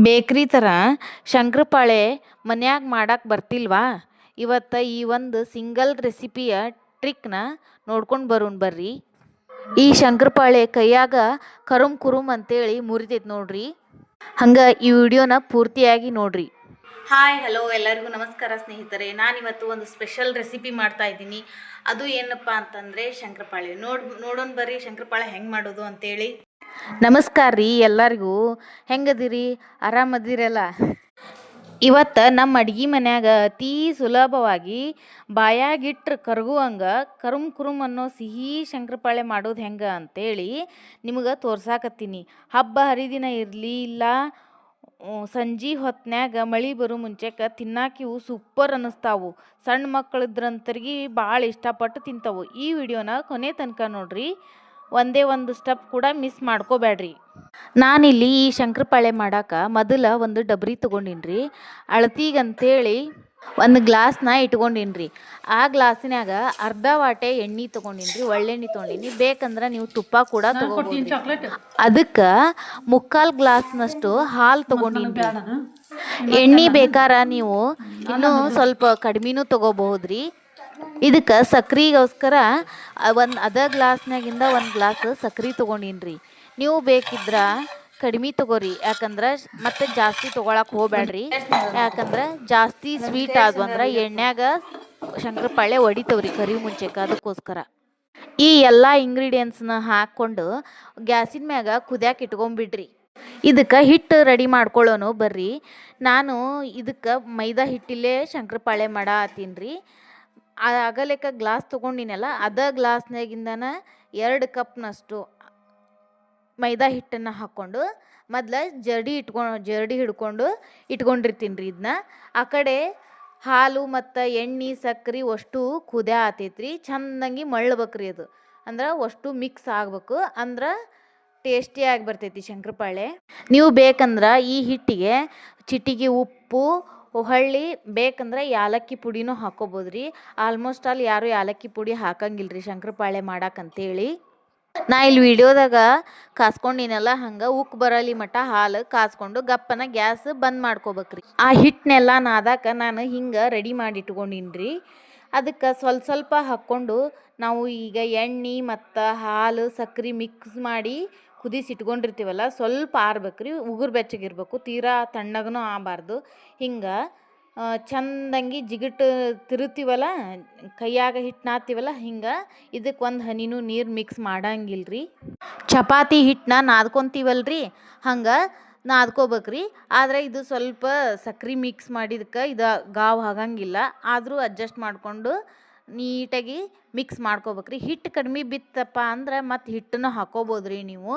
ಬೇಕ್ರಿ ಥರ ಶಂಕರಪಾಳೆ ಮನ್ಯಾಗ ಮಾಡಕ್ಕೆ ಬರ್ತಿಲ್ವಾ? ಇವತ್ತು ಈ ಒಂದು ಸಿಂಗಲ್ ರೆಸಿಪಿಯ ಟ್ರಿಕ್ನ ನೋಡ್ಕೊಂಡು ಬರೋಣ ಬರ್ರಿ. ಈ ಶಂಕರಪಾಳೆ ಕೈಯಾಗ ಕರುಮ್ ಕುರುಮ್ ಅಂತೇಳಿ ಮುರಿತೈತೆ ನೋಡ್ರಿ. ಹಂಗೆ ಈ ವಿಡಿಯೋನ ಪೂರ್ತಿಯಾಗಿ ನೋಡ್ರಿ. ಹಾಯ್ ಹಲೋ ಎಲ್ಲರಿಗೂ ನಮಸ್ಕಾರ ಸ್ನೇಹಿತರೆ. ನಾನಿವತ್ತು ಒಂದು ಸ್ಪೆಷಲ್ ರೆಸಿಪಿ ಮಾಡ್ತಾ ಇದ್ದೀನಿ. ಅದು ಏನಪ್ಪ ಅಂತಂದರೆ ಶಂಕರಪಾಳೆ. ನೋಡೋಣ ಬರ್ರಿ ಶಂಕರಪಾಳೆ ಹೆಂಗೆ ಮಾಡೋದು ಅಂತೇಳಿ. ನಮಸ್ಕಾರ ರೀ ಎಲ್ಲರಿಗೂ. ಹೆಂಗದಿರಿ? ಆರಾಮದಿರಲ್ಲ? ಇವತ್ತು ನಮ್ಮ ಅಡ್ಗೆ ಮನ್ಯಾಗ ಅತೀ ಸುಲಭವಾಗಿ ಬಾಯಾಗಿಟ್ರೆ ಕರಗುವಂಗೆ ಕರುಮ್ ಕುರುಮ್ ಅನ್ನೋ ಸಿಹಿ ಶಂಕರಪಾಳೆ ಮಾಡೋದು ಹೆಂಗೆ ಅಂತೇಳಿ ನಿಮಗೆ ತೋರ್ಸಾಕತ್ತೀನಿ. ಹಬ್ಬ ಹರಿದಿನ ಇರಲಿ ಇಲ್ಲ ಸಂಜೆ ಹೊತ್ನ್ಯಾಗ ಮಳೆ ಬರೋ ಮುಂಚೆಗೆ ತಿನ್ನಾಕ ಇವು ಸೂಪರ್ ಅನ್ನಿಸ್ತಾವು. ಸಣ್ಣ ಮಕ್ಕಳಿದ್ರಂತರಿಗೆ ಭಾಳ ಇಷ್ಟಪಟ್ಟು ತಿಂತಾವು. ಈ ವಿಡಿಯೋನ ಕೊನೆ ತನಕ ನೋಡ್ರಿ, ಒಂದೇ ಒಂದು ಸ್ಟೆಪ್ ಕೂಡ ಮಿಸ್ ಮಾಡ್ಕೋಬೇಡ್ರಿ. ನಾನಿಲ್ಲಿ ಈ ಶಂಕರಪಾಳೆ ಮಾಡಾಕ ಮೊದಲ ಒಂದು ಡಬ್ರಿ ತೊಗೊಂಡಿನ್ರಿ. ಅಳತಿಗಂತೇಳಿ ಒಂದು ಗ್ಲಾಸ್ನ ಇಟ್ಕೊಂಡಿನ್ರಿ. ಆ ಗ್ಲಾಸಿನಾಗ ಅರ್ಧ ವಾಟೆ ಎಣ್ಣೆ ತೊಗೊಂಡಿನ್ರಿ, ಒಳ್ಳೆಣ್ಣೆ ತೊಗೊಂಡಿನಿ. ಬೇಕಂದ್ರೆ ನೀವು ತುಪ್ಪ ಕೂಡ ತೊಗೋಬೋದು. ಅದಕ್ಕೆ ಮುಕ್ಕಾಲು ಗ್ಲಾಸ್ನಷ್ಟು ಹಾಲು ತೊಗೊಂಡಿನ್ರಿ. ಎಣ್ಣೆ ಬೇಕಾರ ನೀವು ಇನ್ನೂ ಸ್ವಲ್ಪ ಕಡಿಮೆನೂ ತೊಗೋಬಹುದ್ರಿ. ಇದಕ್ಕೆ ಸಕ್ರೆಗೋಸ್ಕರ ಅದೇ ಗ್ಲಾಸ್ನಾಗಿಂದ ಒಂದು ಗ್ಲಾಸ್ ಸಕ್ರೆ ತೊಗೊಂಡಿನ್ರಿ. ನೀವು ಬೇಕಿದ್ರೆ ಕಡಿಮೆ ತೊಗೋರಿ, ಯಾಕಂದ್ರೆ ಮತ್ತೆ ಜಾಸ್ತಿ ತೊಗೊಳಕ್ಕೆ ಹೋಗ್ಬೇಡ್ರಿ. ಯಾಕಂದ್ರೆ ಜಾಸ್ತಿ ಸ್ವೀಟ್ ಆದ್ವಂದ್ರೆ ಎಣ್ಣೆಗ ಶಂಕರಪಾಳೆ ಹೊಡಿತವ್ರಿ ಕರಿ ಮುಂಚೆಗೆ. ಅದಕ್ಕೋಸ್ಕರ ಈ ಎಲ್ಲ ಇಂಗ್ರೀಡಿಯೆಂಟ್ಸ್ನ ಹಾಕ್ಕೊಂಡು ಗ್ಯಾಸಿನ ಮ್ಯಾಗ ಕುದಿಯಾಕೆ ಇಟ್ಕೊಂಬಿಡ್ರಿ. ಇದಕ್ಕೆ ಹಿಟ್ಟು ರೆಡಿ ಮಾಡ್ಕೊಳ್ಳೋನು ಬರ್ರಿ. ನಾನು ಇದಕ್ಕೆ ಮೈದಾ ಹಿಟ್ಟಿಲ್ಲೇ ಶಂಕರಪಾಳೆ ಮಾಡತ್ತೀನಿ ರೀ. ಅಗಲೇಕ ಗ್ಲಾಸ್ ತೊಗೊಂಡಿನಲ್ಲ, ಅದೇ ಗ್ಲಾಸ್ನಾಗಿಂದನ 2 ಕಪ್ನಷ್ಟು ಮೈದಾ ಹಿಟ್ಟನ್ನು ಹಾಕ್ಕೊಂಡು ಮೊದಲು ಜರಡಿ ಹಿಡ್ಕೊಂಡು ಇಟ್ಕೊಂಡಿರ್ತೀನಿ ರೀ. ಇದನ್ನ ಆ ಕಡೆ ಹಾಲು ಮತ್ತು ಎಣ್ಣೆ ಸಕ್ರೆ ಅಷ್ಟು ಕುದಿಯ ಆತೈತ್ರಿ. ಚೆಂದಂಗೆ ಮಳ್ಬೇಕ್ರಿ. ಅದು ಅಂದ್ರೆ ಅಷ್ಟು ಮಿಕ್ಸ್ ಆಗ್ಬೇಕು, ಅಂದ್ರೆ ಟೇಸ್ಟಿಯಾಗಿ ಬರ್ತೈತಿ ಶಂಕರಪಾಳೆ. ನೀವು ಬೇಕಂದ್ರೆ ಈ ಹಿಟ್ಟಿಗೆ ಚಿಟಿಗೆ ಉಪ್ಪು, ಹೊಳ್ಳಿ ಬೇಕಂದ್ರೆ ಯಾಲಕ್ಕಿ ಪುಡಿನೂ ಹಾಕ್ಕೋಬೋದ್ರಿ. ಆಲ್ಮೋಸ್ಟ್ ಆಲ್ ಯಾರು ಯಾಲಕ್ಕಿ ಪುಡಿ ಹಾಕಂಗಿಲ್ರಿ ಶಂಕರಪಾಳೆ ಮಾಡಕ್ಕಂತೇಳಿ. ನಾ ಇಲ್ಲಿ ವಿಡಿಯೋದಾಗ ಕಾಸ್ಕೊಂಡಿನಲ್ಲ, ಹಂಗೆ ಉಕ್ಕು ಬರಲಿ ಮಟ್ಟ ಹಾಲು ಕಾಸ್ಕೊಂಡು ಗಪ್ಪನ ಗ್ಯಾಸ್ ಬಂದ್ ಮಾಡ್ಕೋಬೇಕ್ರಿ. ಆ ಹಿಟ್ಟನ್ನೆಲ್ಲ ನಾದಾಕ ನಾನು ಹಿಂಗೆ ರೆಡಿ ಮಾಡಿ ಇಟ್ಕೊಂಡಿನ್ರಿ. ಅದಕ್ಕೆ ಸ್ವಲ್ಪ ಹಾಕ್ಕೊಂಡು ನಾವು ಈಗ ಎಣ್ಣೆ ಮತ್ತು ಹಾಲು ಸಕ್ರೆ ಮಿಕ್ಸ್ ಮಾಡಿ ಕುದಿಸಿಟ್ಕೊಂಡಿರ್ತೀವಲ್ಲ, ಸ್ವಲ್ಪ ಆರ್ಬೇಕ್ರಿ. ಉಗುರು ಬೆಚ್ಚಗಿರ್ಬೇಕು, ತೀರಾ ತಣ್ಣಗೂ ಆಗಬಾರ್ದು. ಹಿಂಗೆ ಚಂದಂಗಿ ಜಿಗಿಟ್ಟು ತಿರುತ್ತೀವಲ್ಲ, ಕೈಯಾಗ ಹಿಟ್ಟು ನಾದ್ತೀವಲ್ಲ, ಹಿಂಗೆ ಇದಕ್ಕೆ ಒಂದು ಹನಿನೂ ನೀರು ಮಿಕ್ಸ್ ಮಾಡಂಗಿಲ್ರಿ. ಚಪಾತಿ ಹಿಟ್ಟನ್ನ ನಾದ್ಕೊತೀವಲ್ರಿ, ಹಂಗೆ ನಾದ್ಕೋಬೇಕ್ರಿ. ಆದರೆ ಇದು ಸ್ವಲ್ಪ ಸಕ್ರೆ ಮಿಕ್ಸ್ ಮಾಡಿದಕ್ಕೆ ಇದು ಗಾವ್ ಆಗಂಗಿಲ್ಲ. ಆದರೂ ಅಡ್ಜಸ್ಟ್ ಮಾಡಿಕೊಂಡು ನೀಟಾಗಿ ಮಿಕ್ಸ್ ಮಾಡ್ಕೋಬೇಕ್ರಿ. ಹಿಟ್ಟು ಕಡಿಮೆ ಬಿತ್ತಪ್ಪ ಅಂದ್ರೆ ಮತ್ತು ಹಿಟ್ಟನ್ನು ಹಾಕ್ಕೋಬೋದ್ರಿ ನೀವು.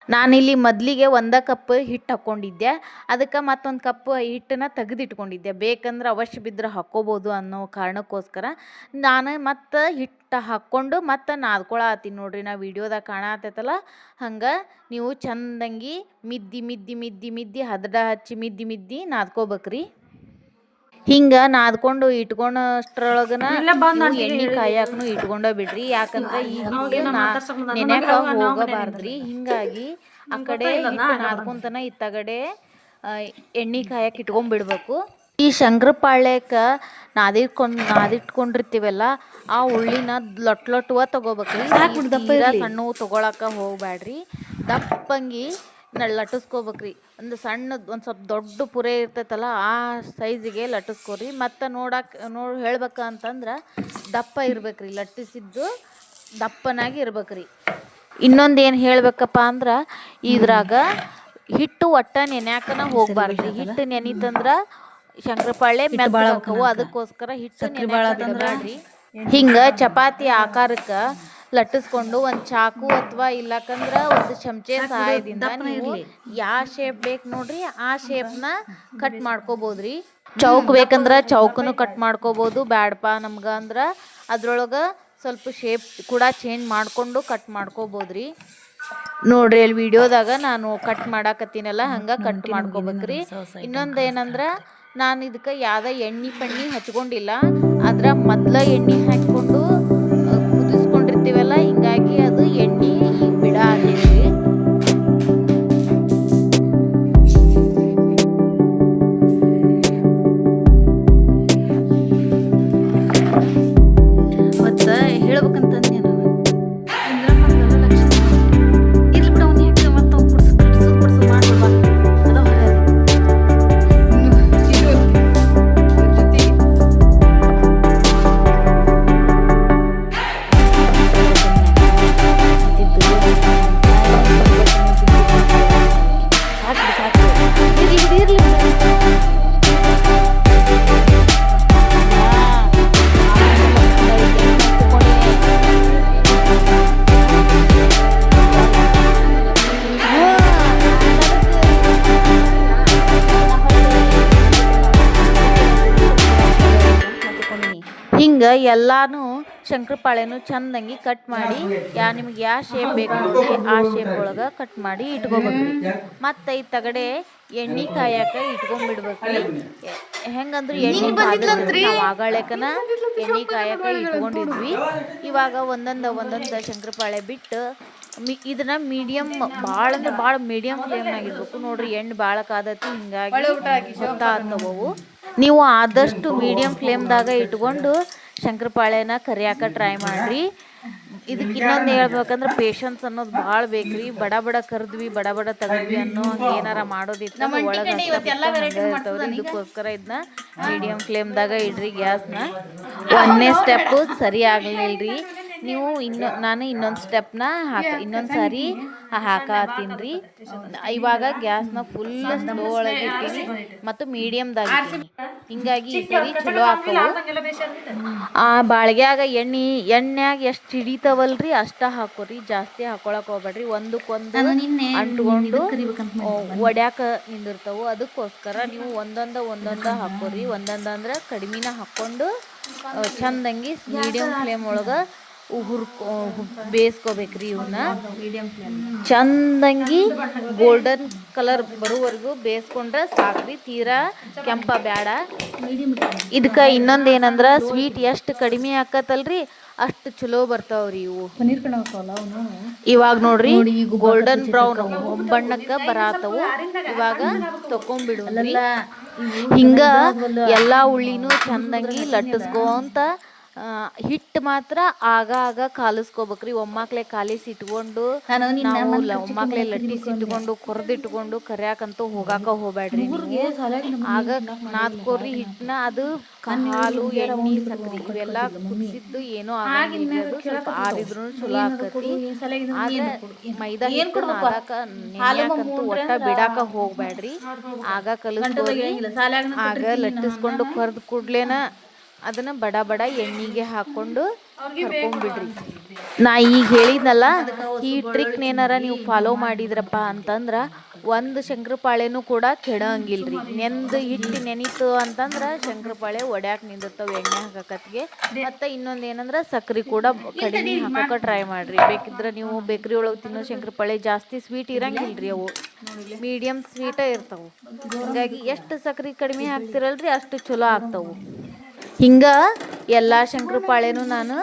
ನಾನಿಲ್ಲಿ ಮೊದಲಿಗೆ 1 ಕಪ್ ಹಿಟ್ಟು ಹಾಕ್ಕೊಂಡಿದ್ದೆ, ಅದಕ್ಕೆ ಮತ್ತೊಂದು ಕಪ್ ಹಿಟ್ಟನ್ನು ತೆಗೆದಿಟ್ಕೊಂಡಿದ್ದೆ. ಬೇಕಂದ್ರೆ ಅವಶ್ಯ ಬಿದ್ದರೆ ಹಾಕ್ಕೋಬೋದು ಅನ್ನೋ ಕಾರಣಕ್ಕೋಸ್ಕರ ನಾನು ಮತ್ತೆ ಹಿಟ್ಟು ಹಾಕ್ಕೊಂಡು ಮತ್ತೆ ನಾದ್ಕೊಳತ್ತೀನಿ ನೋಡ್ರಿ. ನಾ ವಿಡಿಯೋದಾಗ ಕಾಣತ್ತೈತಲ್ಲ, ಹಂಗೆ ನೀವು ಚಂದಂಗಿ ಮಿದ್ದಿ ಹದಡ ಹಚ್ಚಿ ಮಿದ್ದಿ ನಾದ್ಕೋಬೇಕ್ರಿ. ಹಿಂಗೆ ನಾದ್ಕೊಂಡು ಇಟ್ಕೊಂಡಷ್ಟ್ರೊಳಗನ ಎಣ್ಣೆ ಕಾಯಕ್ಕೂ ಇಟ್ಕೊಂಡ ಬಿಡ್ರಿ. ಯಾಕಂದ್ರೆ ಈ ನೆನೆಕ ಹೋಗಬಾರ್ದ್ರಿ. ಹಿಂಗಾಗಿ ಆ ಕಡೆ ನಾದ್ಕೊಂತನ ಇತ್ತಗಡೆ ಎಣ್ಣೆ ಕಾಯಕ್ಕೆ ಇಟ್ಕೊಂಡ್ಬಿಡ್ಬೇಕು. ಈ ಶಂಕರಪಾಳ್ಯಕ್ಕೆ ನಾದಿಟ್ಕೊಂಡಿರ್ತೀವಲ್ಲ, ಆ ಉಳ್ಳಿನ ಲೊಟ್ಲೊಟ್ಟುವ ತೊಗೋಬೇಕ್ರಿ. ಸಣ್ಣ ತೊಗೊಳಕ್ಕೆ ಹೋಗ್ಬೇಡ್ರಿ. ದಪ್ಪಂಗಿ ಲಟ್ಟಿಸ್ಕೋಬೇಕ್ರಿ. ಒಂದು ಸ್ವಲ್ಪ ದೊಡ್ಡ ಪುರೆ ಇರ್ತೈತಲ್ಲ, ಆ ಸೈಜಿಗೆ ಲಟ್ಟಿಸ್ಕೊರಿ. ಮತ್ತು ಹೇಳ್ಬೇಕಂತಂದ್ರೆ ದಪ್ಪ ಇರ್ಬೇಕ್ರಿ, ಲಟ್ಟಿಸಿದ್ದು ದಪ್ಪನಾಗಿ ಇರ್ಬೇಕ್ರಿ. ಇನ್ನೊಂದು ಏನು ಹೇಳ್ಬೇಕಪ್ಪ ಅಂದ್ರೆ ಇದ್ರಾಗ ಹಿಟ್ಟು ಒಟ್ಟ ನೆನ್ಯಾಕನ ಹೋಗ್ಬಾರ್ದ್ರಿ. ಹಿಟ್ಟು ನೆನಿತಂದ್ರೆ ಶಂಕರಪಾಳೆ ಮೆತ್ತಗಾಕವು. ಅದಕ್ಕೋಸ್ಕರ ಹಿಟ್ಟು ನೆನೆಯಾಕಬೇಡ್ರಿ. ಹಿಂಗೆ ಚಪಾತಿ ಆಕಾರಕ್ಕೆ ಲಟ್ಟಿಸ್ಕೊಂಡು ಒಂದು ಚಾಕು ಅಥವಾ ಇಲ್ಲಕಂದ್ರೆ ಒಂದು ಚಮಚೆ ಸಹಾಯದಿಂದ ನೀವು ಯಾವ ಶೇಪ್ ಬೇಕು ನೋಡ್ರಿ ಆ ಶೇಪ್ನ ಕಟ್ ಮಾಡ್ಕೋಬೋದ್ರಿ. ಚೌಕ್ ಬೇಕಂದ್ರೆ ಚೌಕನು ಕಟ್ ಮಾಡ್ಕೋಬೋದು. ಬ್ಯಾಡಪ್ಪ ನಮ್ಗೆ ಅಂದ್ರೆ ಅದ್ರೊಳಗೆ ಸ್ವಲ್ಪ ಶೇಪ್ ಕೂಡ ಚೇಂಜ್ ಮಾಡಿಕೊಂಡು ಕಟ್ ಮಾಡ್ಕೋಬೋದ್ರಿ. ನೋಡ್ರಿ ಅಲ್ಲಿ ವಿಡಿಯೋದಾಗ ನಾನು ಕಟ್ ಮಾಡಾಕತ್ತೀನಲ್ಲ, ಹಂಗೆ ಕಟ್ ಮಾಡ್ಕೋಬೇಕ್ರಿ. ಇನ್ನೊಂದು ಏನಂದ್ರೆ ನಾನು ಇದಕ್ಕೆ ಯಾವುದೇ ಎಣ್ಣೆ ಪಣ್ಣಿ ಹಚ್ಕೊಂಡಿಲ್ಲ. ಅದ್ರ ಮೊದಲ ಎಣ್ಣೆ ಹಾಕ್ಕೊಂಡು ಕುದಿಸ್ಕೊಂಡಿರ್ತೀವಲ್ಲ, ಹಿಂಗಾಗಿ ಅದು ಎಣ್ಣೆ ಬಿಡ ಆಗೈತಿ. ಎಲ್ಲಾನು ಶಂಕರಪಾಳೆನು ಚಂದಂಗಿ ಕಟ್ ಮಾಡಿ ನಿಮ್ಗೆ ಯಾವ ಶೇಪ್ ಬೇಕು ನೋಡ್ರಿ ಆ ಶೇಪ್ ಒಳಗೆ ಕಟ್ ಮಾಡಿ ಇಟ್ಕೋಬೇಕ್ರಿ. ಮತ್ತು ಈ ತಗಡೆ ಎಣ್ಣೆ ಕಾಯಕ ಇಟ್ಕೊಂಡ್ಬಿಡ್ಬೇಕ್ರಿ. ಹೆಂಗಂದ್ರೆ ಎಣ್ಣೆ ಕಾದ್ರಿ ನಾವು ಆಗಳಕನ ಎಣ್ಣೆ ಕಾಯಕ ಇಟ್ಕೊಂಡಿದ್ವಿ. ಇವಾಗ ಒಂದೊಂದು ಶಂಕರಪಾಳೆ ಬಿಟ್ಟು ಇದನ್ನ ಮೀಡಿಯಮ್ ಭಾಳ ಅಂದ್ರೆ ಭಾಳ ಮೀಡಿಯಮ್ ಫ್ಲೇಮ್ನಾಗಿರ್ಬೇಕು ನೋಡ್ರಿ. ಎಣ್ಣೆ ಭಾಳ ಕಾದತಿ, ಹಿಂಗಾಗಿ ಗೊತ್ತಾಗ್ತವು. ನೀವು ಆದಷ್ಟು ಮೀಡಿಯಮ್ ಫ್ಲೇಮ್ದಾಗ ಇಟ್ಕೊಂಡು ಶಂಕರಪಾಳೆನ ಕರಿಯಾಕ ಟ್ರೈ ಮಾಡಿರಿ. ಇದಕ್ಕೆ ಇನ್ನೊಂದು ಹೇಳ್ಬೇಕಂದ್ರೆ ಪೇಷನ್ಸ್ ಅನ್ನೋದು ಭಾಳ ಬೇಕ್ರಿ. ಬಡ ಬಡ ಕರೆದ್ವಿ ಬಡ ಬಡ ತೆಗೆದ್ವಿ ಅನ್ನೋ ಹಂಗೆ ಏನಾರ ಮಾಡೋದಿತ್ತು ಒಳಗೆ ಇರ್ತಾವ್ರಿ. ಇದಕ್ಕೋಸ್ಕರ ಇದನ್ನ ಮೀಡಿಯಮ್ ಫ್ಲೇಮ್ದಾಗ ಇಡ್ರಿ ಗ್ಯಾಸ್ನ. ಒಂದನೇ ಸ್ಟೆಪ್ಪು ಸರಿ ಆಗಲಿಲ್ಲರಿ, ನೀವು ನಾನು ಇನ್ನೊಂದು ಸ್ಟೆಪ್ನ ಇನ್ನೊಂದು ಸಾರಿ ಹಾಕತ್ತೀನಿ. ಇವಾಗ ಗ್ಯಾಸ್ನ ಫುಲ್ ಸ್ಲೋ ಒಳಗೆ ಇರ್ತೀನಿ ಮತ್ತು ಮೀಡಿಯಮ್ದಾಗ ಇರ್ತೀನಿ. ಹಿಂಗಾಗಿ ಈ ಸರಿ ಚಲೋ ಹಾಕವು. ಆ ಬಾಳ್ಗ್ಯಾಗ ಎಣ್ಣೆಯಾಗ ಎಷ್ಟು ಹಿಡಿತಾವಲ್ರಿ ಅಷ್ಟ ಹಾಕೋರಿ, ಜಾಸ್ತಿ ಹಾಕೊಳಕ್ ಹೋಗ್ಬೇಡ್ರಿ. ಒಂದಕ್ಕೊಂದು ಅಂಟ್ಕೊಂಡು ಒಡ್ಯಾಕ ನಿಂದಿರ್ತಾವು. ಅದಕ್ಕೋಸ್ಕರ ನೀವು ಒಂದೊಂದ ಹಾಕೋರಿ. ಅಂದ್ರೆ ಕಡಿಮೆನ ಹಾಕ್ಕೊಂಡು ಚಂದಂಗಿ ಮೀಡಿಯಮ್ ಫ್ಲೇಮ್ ಒಳಗೆ ಬೇಯಿಸ್ಕೋಬೇಕ್ರಿ. ಇವನ್ನ ಚಂದಂಗಿ ಗೋಲ್ಡನ್ ಕಲರ್ ಬರೋವರೆಗೂ ಬೇಯಿಸ್ಕೊಂಡ್ರೆ ಸಾಕ್ರಿ, ತೀರಾ ಕೆಂಪ ಬ್ಯಾಡ. ಇದಕ್ಕೆ ಇನ್ನೊಂದು ಏನಂದ್ರೆ ಸ್ವೀಟ್ ಎಷ್ಟು ಕಡಿಮೆ ಹಾಕತ್ತಲ್ರಿ ಅಷ್ಟು ಚಲೋ ಬರ್ತಾವ್ರಿ ಇವು. ಇವಾಗ ನೋಡ್ರಿ ಗೋಲ್ಡನ್ ಬ್ರೌನ್ ಬಣ್ಣಕ್ಕೆ ಬರತ್ತವು. ಇವಾಗ ತಕೊಂಡ್ಬಿಡುದ್ರಿ. ಹಿಂಗ ಎಲ್ಲಾ ಉಳ್ಳಿನೂ ಚಂದಂಗಿ ಲಟ್ಟಿಸ್ಕೊಂತ ಹಿಟ್ಟು ಮಾತ್ರ ಆಗ ಕಾಲಿಸ್ಕೋಬೇಕ್ರಿ. ಒಮ್ಮಾಕ್ಲೆ ಕಾಲಿಸಿ ಇಟ್ಕೊಂಡು ನಾವು ಒಮ್ಮಾಕ್ಲೆ ಲಟ್ಟಿಸಿ ಇಟ್ಕೊಂಡು ಕೊರ್ದಿಟ್ಕೊಂಡು ಕರಿಯಾಕಂತೂ ಹೋಗಾಕ ಹೋಗ್ಬೇಡ್ರಿ. ಆಗ ನಾದ್ಕೋರಿ ಹಿಟ್ಟನ್ನ. ಅದು ಹಾಲು ಎಣ್ಣೆ ಸಕ್ರಿ ಇವೆಲ್ಲ ಕುದಿಸಿದ್ದು ಏನೋ ಆಗಿಲ್ಲ, ಅದು ಸ್ವಲ್ಪ ಆರಿದ್ರು ಚಲೋ ಆಕತಿ. ಆದ್ರೆ ಮೈದಾ ಹಿಟ್ಟು ನೆನೆಯಾಕಂತೂ ಒಟ್ಟ ಬಿಡಾಕ ಹೋಗ್ಬೇಡ್ರಿ. ಆಗ ಕಲಿಸ್ಕೋರಿ. ಆಗ ಲಟ್ಟಿಸ್ಕೊಂಡು ಕರ್ದು ಕೂಡ್ಲೇನ ಅದನ್ನ ಬಡ ಬಡ ಎಣ್ಣೆಗೆ ಹಾಕೊಂಡು ಕರ್ಕೊಂಡ್ಬಿಡ್ರಿ. ನಾ ಈಗ ಹೇಳಿದ್ನಲ್ಲ, ಈ ಟ್ರಿಕ್ನೇನಾರ ನೀವು ಫಾಲೋ ಮಾಡಿದ್ರಪ್ಪ ಅಂತಂದ್ರೆ ಒಂದು ಶಂಕರಪಾಳೆನೂ ಕೂಡ ಕೆಡಂಗಿಲ್ರಿ. ಹಿಟ್ಟು ನೆನೀತು ಅಂತಂದ್ರೆ ಶಂಕರಪಾಳೆ ಒಡ್ಯಾಕ ನಿಂದಿರ್ತಾವೆ ಎಣ್ಣೆ ಹಾಕಕತ್ತಿಗೆ. ಮತ್ತು ಇನ್ನೊಂದು ಏನಂದ್ರೆ ಸಕ್ರೆ ಕೂಡ ಕಡಿಮೆ ಹಾಕೋಕೆ ಟ್ರೈ ಮಾಡಿರಿ. ಬೇಕಿದ್ರೆ ನೀವು ಬೇಕ್ರಿ ಒಳಗೆ ತಿನ್ನೋ ಶಂಕರಪಾಳೆ ಜಾಸ್ತಿ ಸ್ವೀಟ್ ಇರಂಗಿಲ್ರಿ, ಅವು ಮೀಡಿಯಮ್ ಸ್ವೀಟೇ ಇರ್ತಾವೆ. ಹೀಗಾಗಿ ಎಷ್ಟು ಸಕ್ರೆ ಕಡಿಮೆ ಹಾಕ್ತಿರಲ್ರಿ ಅಷ್ಟು ಚಲೋ ಆಗ್ತಾವು. ಹಿಂಗೆ ಎಲ್ಲ ಶಂಕರಪಾಳೆನೂ ನಾನು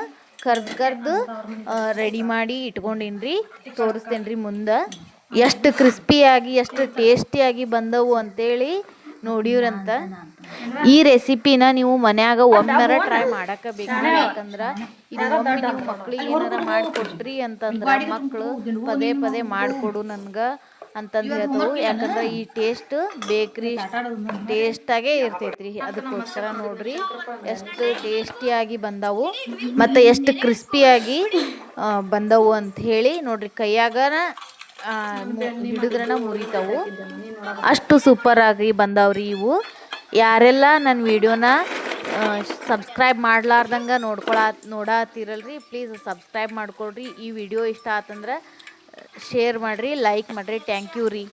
ಕರ್ದು ರೆಡಿ ಮಾಡಿ ಇಟ್ಕೊಂಡೀನಿ. ತೋರಿಸ್ತೇನೆ ಮುಂದೆ ಎಷ್ಟು ಕ್ರಿಸ್ಪಿಯಾಗಿ ಎಷ್ಟು ಟೇಸ್ಟಿಯಾಗಿ ಬಂದವು ಅಂತೇಳಿ ನೋಡಿವ್ರಂತ. ಈ ರೆಸಿಪಿನ ನೀವು ಮನ್ಯಾಗ ಒಮ್ಮೆರ ಟ್ರೈ ಮಾಡಕ್ಕೆ ಬೇಕು. ಯಾಕಂದ್ರೆ ಇನ್ನೊಮ್ಮೆ ನೀವು ಮಕ್ಳಿಗೆ ಏನಾರ ಮಾಡಿಕೊಟ್ರಿ ಅಂತಂದ್ರೆ ಮಕ್ಕಳು ಪದೇ ಪದೇ ಮಾಡಿಕೊಡು ನನಗೆ ಅಂತಂದು ಹೇಳ್ತಾವು. ಯಾಕಂದ್ರೆ ಈ ಟೇಸ್ಟ್ ಬೇಕ್ರಿ ಟೇಸ್ಟಾಗೇ ಇರ್ತೈತ್ರಿ. ಅದಕ್ಕೋಸ್ಕರ ನೋಡ್ರಿ ಎಷ್ಟು ಟೇಸ್ಟಿಯಾಗಿ ಬಂದವು ಮತ್ತು ಎಷ್ಟು ಕ್ರಿಸ್ಪಿಯಾಗಿ ಬಂದವು ಅಂತ ಹೇಳಿ ನೋಡ್ರಿ. ಕೈಯಾಗನ ಹಿಡಿದ್ರನ ಮುರಿತಾವು, ಅಷ್ಟು ಸೂಪರಾಗಿ ಬಂದವ್ರಿ ಇವು. ಯಾರೆಲ್ಲ ನನ್ನ ವಿಡಿಯೋನ ಸಬ್ಸ್ಕ್ರೈಬ್ ಮಾಡ್ಲಾರ್ದಂಗೆ ನೋಡತ್ತೀರಲ್ರಿ, ಪ್ಲೀಸ್ ಸಬ್ಸ್ಕ್ರೈಬ್ ಮಾಡ್ಕೊಳ್ರಿ. ಈ ವಿಡಿಯೋ ಇಷ್ಟ ಆತಂದ್ರೆ ಶೇರ್ ಮಾಡಿರಿ, ಲೈಕ್ ಮಾಡಿರಿ. ಥ್ಯಾಂಕ್ ಯು ರೀ.